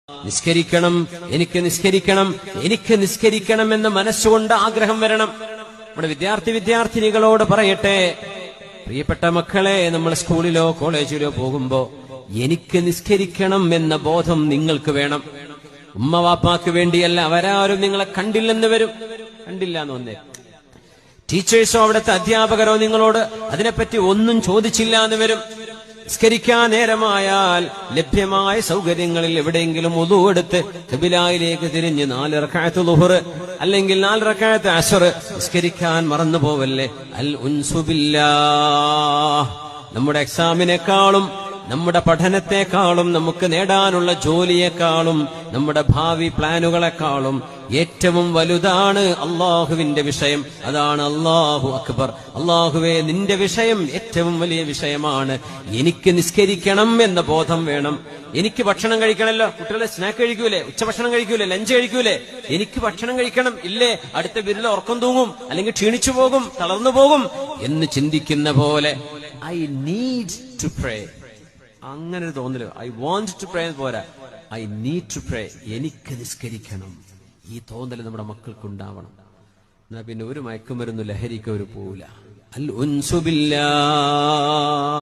നിസ്കരിക്കണം, എനിക്ക് നിസ്കരിക്കണം, എനിക്ക് നിസ്കരിക്കണം എന്ന മനസ്സുകൊണ്ട് ആഗ്രഹം വരണം. നമ്മുടെ വിദ്യാർത്ഥിനികളോട് പറയട്ടെ, പ്രിയപ്പെട്ട മക്കളെ, നമ്മൾ സ്കൂളിലോ കോളേജിലോ പോകുമ്പോ എനിക്ക് നിസ്കരിക്കണം എന്ന ബോധം നിങ്ങൾക്ക് വേണം. ഉമ്മ വാപ്പാക്ക് വേണ്ടിയല്ല. അവരാരും നിങ്ങളെ കണ്ടില്ലെന്ന് വരും, കണ്ടില്ല എന്ന് വന്നേ. ടീച്ചേഴ്സോ അവിടുത്തെ അധ്യാപകരോ നിങ്ങളോട് അതിനെപ്പറ്റി ഒന്നും ചോദിച്ചില്ല എന്ന് വരും. നിസ്കരിക്കാൻ നേരമായാൽ ലഭ്യമായ സൗകര്യങ്ങളിൽ എവിടെയെങ്കിലും വുളു എടുത്ത് ഖിബിലയിലേക്ക് തിരിഞ്ഞ് 4 റക്അത്ത് ളുഹർ അല്ലെങ്കിൽ 4 റക്അത്ത് അസ്ർ നിസ്കരിക്കാൻ മറന്നു പോവല്ലേ. അൽ ഉൻസു ബില്ലാഹ്. നമ്മുടെ എക്സാമിനേക്കാളും നമ്മുടെ പഠനത്തെക്കാളും നമുക്ക് നേടാനുള്ള ജോലിയെക്കാളും നമ്മുടെ ഭാവി പ്ലാനുകളെക്കാളും ഏറ്റവും വലുതാണ് അള്ളാഹുവിന്റെ വിഷയം. അതാണ് അല്ലാഹു അക്ബർ. അള്ളാഹുവേ, നിന്റെ വിഷയം ഏറ്റവും വലിയ വിഷയമാണ്. എനിക്ക് നിസ്കരിക്കണം എന്ന ബോധം വേണം. എനിക്ക് ഭക്ഷണം കഴിക്കണമല്ലോ. കുട്ടികളെ സ്നാക്ക് കഴിക്കൂലേ, ഉച്ചഭക്ഷണം കഴിക്കൂലേ, ലഞ്ച് കഴിക്കൂലേ? എനിക്ക് ഭക്ഷണം കഴിക്കണം. ഇല്ലേ, അടുത്ത വിരൽ ഉറക്കം തൂങ്ങും, അല്ലെങ്കിൽ ക്ഷീണിച്ചു പോകും, തളർന്നു പോകും എന്ന് ചിന്തിക്കുന്ന പോലെ ഐ നീഡ് ടു പ്രേ. അങ്ങനെ ഒരു തോന്നല്. ഐ വാണ്ട് ടു പ്രേ പോരാ, ഐ നീഡ് ടു പ്രേ. എനിക്ക് നിസ്കരിക്കണം. ഈ തോന്നല് നമ്മുടെ മക്കൾക്ക് ഉണ്ടാവണം. എന്നാ പിന്നെ ഒരു മയക്കുമരുന്ന് ലഹരിക്ക് ഒരു പോവില്ല. അൽ ഉൻസു ബില്ലാഹ്.